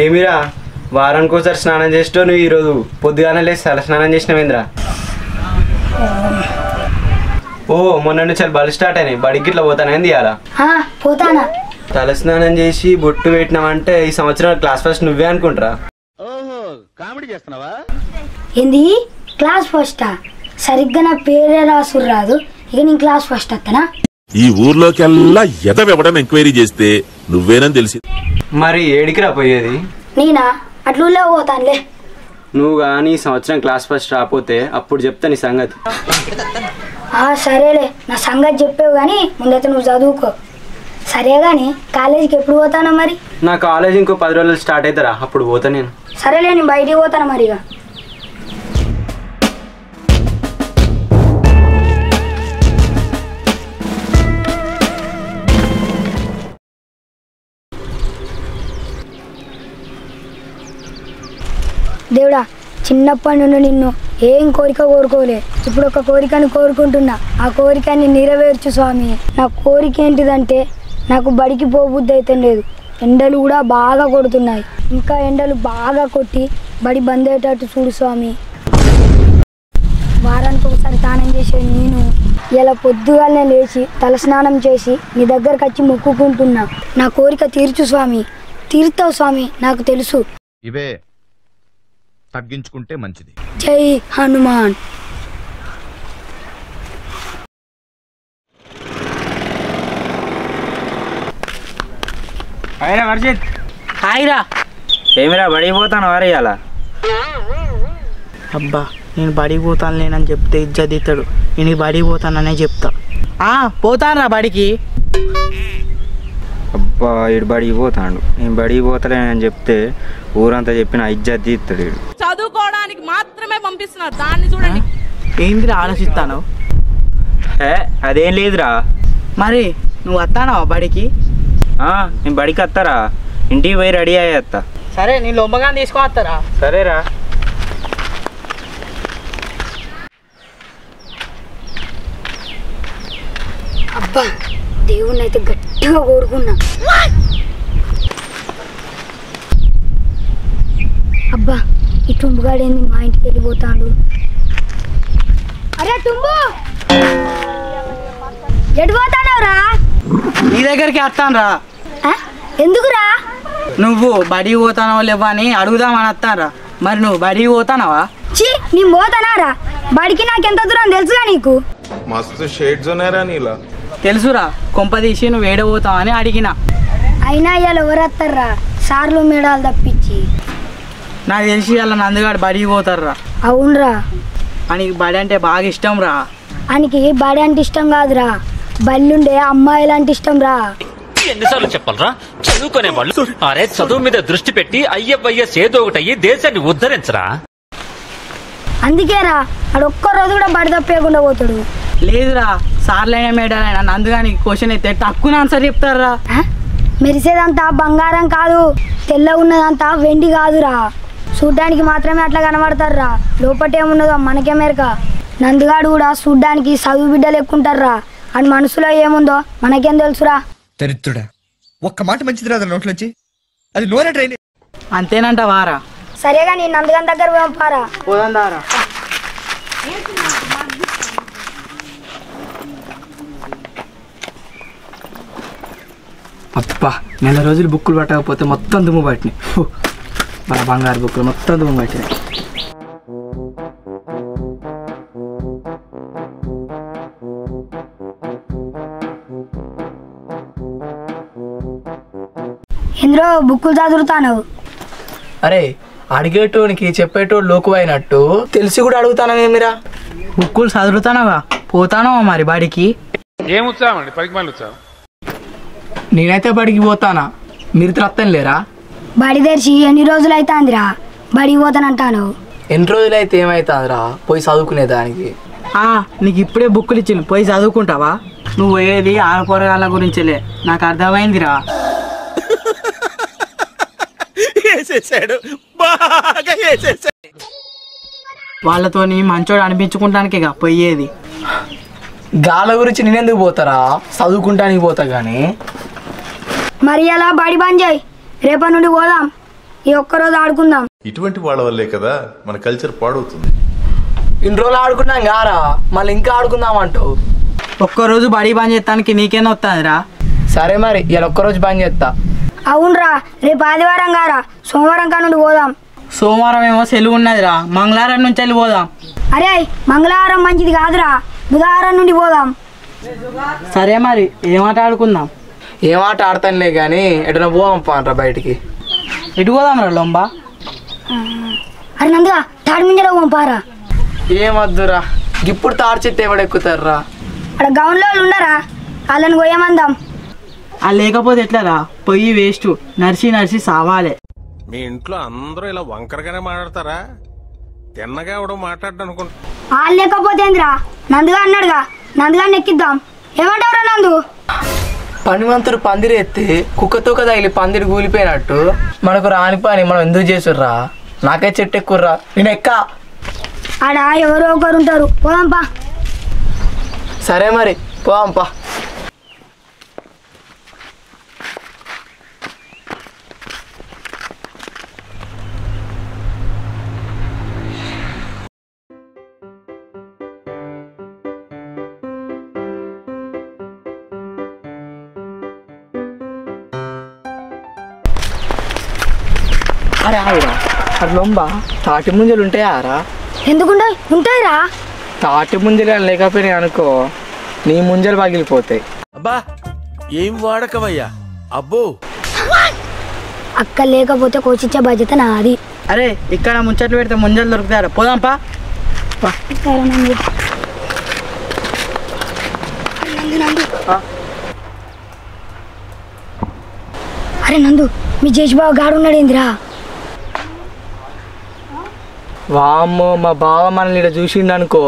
ఏమిరా వారానికోసారి స్నానం చేస్తావు నువ్వు ఈరోజు పొద్దుగానే లేచి తల స్నానం చేసినావేంద్రా? ఓ మొన్న నుంచి బడి స్టార్ట్ అయినాయి, బడికి ఇట్లా పోతానేంది ఇవాళ? పోతానా. తల స్నానం చేసి బొట్టు పెట్టినావంటే ఈ సంవత్సరం క్లాస్ ఫస్ట్ నువ్వే అనుకుంటారా? ఓహో కామెడీ చేస్తున్నావా? ఏంది క్లాస్ ఫస్టా? సరిగ్గా నా పేరే రాసురు రాదు, ఇక నేను క్లాస్ ఫస్ట్ వస్తానా? ఈ ఊర్లోకెల్లా ఎదవెవడం ఎంక్వైరీ చేస్తే నువ్వేనని తెలిసి. మరి ఏడికి రా పోయేది? నేనా అట్లా పోతానులే. నువ్వు కానీ ఈ సంవత్సరం క్లాస్ ఫస్ట్ రాపోతే అప్పుడు చెప్తా నీ సంగతి. సరేలే, నా సంగతి చెప్పావు కానీ ముందైతే నువ్వు చదువుకో. సరే కానీ కాలేజీకి ఎప్పుడు పోతానా మరి? నా కాలేజ్ ఇంకో 10 రోజులు స్టార్ట్ అవుతారా, అప్పుడు పోతా నేను. సరేలే, నేను బయటికి పోతాను మరిగా. దేవుడా, చిన్నప్పటి నుండి నిన్ను ఏం కోరిక కోరుకోలే, ఇప్పుడు ఒక కోరికను కోరుకుంటున్నా. ఆ కోరికని నెరవేర్చు స్వామి. నా కోరిక ఏంటిదంటే నాకు బడికి పోబుద్ధి అయితే లేదు. ఎండలు కూడా బాగా కొడుతున్నాయి, ఇంకా ఎండలు బాగా కొట్టి బడి బంద్ అయ్యేటట్టు చూడు స్వామి. వారానికి ఒకసారి స్నానం చేసే నేను ఇలా పొద్దుగానే లేచి తల స్నానం చేసి నీ దగ్గరకు వచ్చి మొక్కుకుంటున్నా. నా కోరిక తీర్చు స్వామి. తీరుతావు స్వామి, నాకు తెలుసు. ఇవే తగ్గించుకుంటే మంచిది. జై హనుమాన్. అయినా వర్షిత్, హాయిరా. ఏమిరా బడికి పోతాను వారు ఇవాళ? అబ్బా, నేను బడికి పోతాను లేనని చెప్తే ఇజ్జత్ ఇస్తాడు. నేను బడికి పోతాననే చెప్తా. పోతానురా బడికి. అబ్బా ఇడు బడికి పోతాడు, నేను బడికి పోతలేనని చెప్తే ఊరంతా చెప్పిన ఇజ్జత్ ఇస్తాడు. ఇడు చదువుకోవడానికి మాత్రమే పంపిస్తున్నారు, దాన్ని చూడండి. ఏంటిరా ఆలోచిస్తాను? అదేం లేదురా. మరి నువ్వు వస్తానావా బడికి? నేను బడికి వస్తారా, ఇంటికి పోయి రెడీ అయ్యేస్తా. సరే, నేను లొమ్మగాని తీసుకొని వస్తారా? సరేరా. అబ్బా, దేవుణ్ణి అయితే గట్టిగా కోరుకున్నా. అబ్బా, ఈ టుంబుగాడేంది మా ఇంటికి వెళ్ళిపోతాడు. అరే టుంబు, ఎటు పోతానవరా? నీ దగ్గరికి వస్తానురా. ఎందుకురా? నువ్వు బడికి పోతానో లేవా అని అడుగుదామని వస్తానురా. మరి నువ్వు బడికి పోతానవా? నేను పోతానారా బడికి? నాకెంత దూరం తెలుసుగా నీకు? మస్తు షేడ్స్ ఉన్నారా నీలా? తెలుసురా, కొంపదీసి నువ్వు ఏడబోతావు అని అడిగిన. అయినా ఇవాళ ఎవరు వస్తారా? సార్లు మేడాలు తప్పించి. నాకు తెలిసి అలా నందుగాడు బడికి పోతారా. అవునరా. ఆయనకి బడి అంటే బాగా ఇష్టం రా. ఆయనకి బడి అంటే ఇష్టం కాదురా, బళ్ళుండే అమ్మాయిలు అంటే ఇష్టం రా. ఎన్నిసార్లు చెప్పాలరా, చదువుకునే వాళ్ళు అరే చదువు మీద దృష్టి పెట్టి అయ్యవయ్యస్ ఏదో ఒకటి అయ్యి దేశాన్ని ఉద్ధరించరా. అందుకేరా ఆడు ఒక్క రోజు కూడా బడి తప్పేయకుండా పోతాడు. లేదురా, సార్లైనా మేడాలైనా నందుగాని క్వశ్చన్ అయితే టక్కున ఆన్సర్ చెప్తారా. మెరిసేదంతా బంగారం కాదు, తెల్లగా ఉన్నదంతా వెండి కాదురా. చూడ్డానికి మాత్రమే అట్లా కనబడతారా, లోపటేమున్నదో మనకే మేరక. నందుగాడు కూడా చూడ్డానికి చదువు బిడ్డలు ఎక్కుంటారా, అని మనసులో ఏముందో మనకేం తెలుసురా. దరిద్రుడా, ఒక్క మాట మంచిది రాదు నోట్లోంచి, అది నోరే ట్రైన్. అంతేనంట వారా. సరేగా నేను నందుగాని దగ్గర పంపారా. పోదందారా. అబ్బా, నెల రోజులు బుక్కులు పట్టకపోతే మొత్తం దుమ్ము పట్టినాయి. మన బంగారు బుక్కులు మొత్తం దుమ్ము పట్టినాయి. ఇందులో బుక్కులు చదువుతాను. అరే, అడిగేటోనికి చెప్పేటోడు లోకువైనట్టు తెలిసి కూడా అడుగుతానవేమిరా? బుక్కులు చదువుతానవా? పోతానవా మరి బడికి? ఏం ఉత్సాహం అండి, పనికి మళ్ళీ ఉత్సాహం. నేనైతే బడికి పోతానా, మీరు రత్తం లేరా? బడి తెరిచి ఎన్ని రోజులు అవుతాందిరా, బడికి పోతానంటాను. ఎన్ని రోజులు అయితే ఏమవుతుందిరా పోయి చదువుకునే దానికి? నీకు ఇప్పుడే బుక్కులు ఇచ్చింది, పోయి చదువుకుంటావా? నువ్వు ఏది ఆడపొరగాళ్ళ గురించిలే, నాకు అర్థమైందిరా. వాళ్ళతోని మంచోడు అనిపించుకుంటానికి పోయేది. గాల గురించి నేనెందుకు పోతారా, చదువుకుంటానికి పోతా గానీ. మరి అలా బడి బంద్ చేయి, రేపటి నుండి పోదాం. ఈ ఒక్కరోజు ఆడుకుందాం. ఇటువంటి వాళ్ళ వల్లే కదా మన కల్చర్ పాడవుతుంది. ఇన్ని రోజులు ఆడుకున్నాం గారా, మళ్ళీ ఇంకా ఆడుకుందాం అంటావు. ఒక్కరోజు బడి బంద్ చేస్తానికి నీకేనా వస్తుందిరా? సరే మరి ఇలా ఒక్కరోజు బంద్ చేస్తా. అవునరా, రేపు ఆదివారం గారా, సోమవారం కానుండి పోదాం. సోమవారం ఏమో సెలవు ఉన్నదిరా, మంగళవారం నుంచి వెళ్ళి పోదాం. అరే మంగళవారం మంచిది కాదురా, బుధవారం నుండి పోదాం. సరే మరి ఏమాట ఆడుకుందాం? ఏమాట ఆడతానులే కానీ ఎటన్నా పోదాం పానరా బయటికి. ఎటు పోదాం రా లొంబా? అరే నందుగా తాడి ముంజలో పంపారా. ఏమద్దురా, ఇప్పుడు తాడు చెట్టు ఎవడెక్కుతారా? అక్కడ గౌన్లో వాళ్ళు ఉండరా, వాళ్ళని పోయమందాం. అది లేకపోతే ఎట్లారా, పొయ్యి వేస్ట్, నడిచి నడిచి సావాలే. మీ ఇంట్లో అందరూ ఇలా వంకరగానే మాట్లాడతారా? తిన్నగా ఎవడో మాట్లాడ్డా అనుకుంటా. వాళ్ళు లేకపోతే ఏందిరా, నందుగా అన్నాడుగా, నందుగా ఎక్కిద్దాం. ఏమంటావురా నందు? పనివంతుడు పందిరి ఎత్తి కుక్కతో తగిలి పందిరి కూలిపోయినట్టు మనకు రాని పని మనం ఎందుకు చేసుర్రా? నాకే చెట్టు ఎక్కుర్రా, నేను ఎక్కా. ఆడ ఎవరో ఒకరు ఉంటారు, పోదాంపా. సరే మరి పోదాంపా. అరే ఆవిరా, అది లొంబా తాటి ముంజలు ఉంటాయారా? ఎందుకుంటాయి? ఉంటాయిరా. తాటి ముంజలు లేకపోయినాయి అనుకో, నీ ముంజలు పగిలిపోతాయి. అబ్బా ఏం వాడకవయ్యా అబ్బో. అక్క లేకపోతే కోచించే బాధ్యత నాది. అరే ఇక్కడ ముచ్చట్లు పెడితే ముంజలు దొరుకుతారా? పోదాంపా. అరే నందు, మీ జేషుబాబు గాడు ఉన్నాడు ఏందిరా? వామ్మో, మా బావ మనల్ని ఇక్కడ చూసిండు అనుకో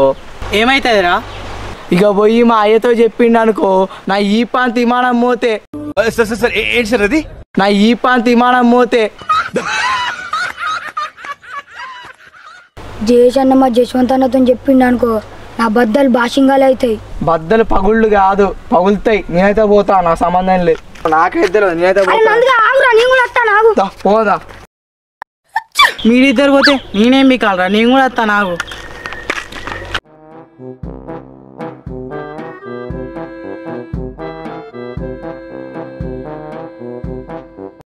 ఏమైతుందిరా? ఇక పోయి మా అయ్యతో చెప్పిండు అనుకో, నా ఈ పాంతి విమానం మోతే. ఏంటి సార్ అది? నా ఈ పాంతి విమానం మోతే. జేష్ అన్న మా జశ్వంత్ అన్నతో చెప్పిండు అనుకో, నా బద్దలు భాషింగాలు అవుతాయి. బద్దలు పగుళ్ళు కాదు, పగులుతాయి. నేనైతే పోతా, నా సంబంధం లేదు. నాకైతే తెలియదు, నేనైతే పోతా. పోదా, మీరిద్దరు పోతే నేనేం మీకు కాలరా, నేను కూడా వస్తా. నాకు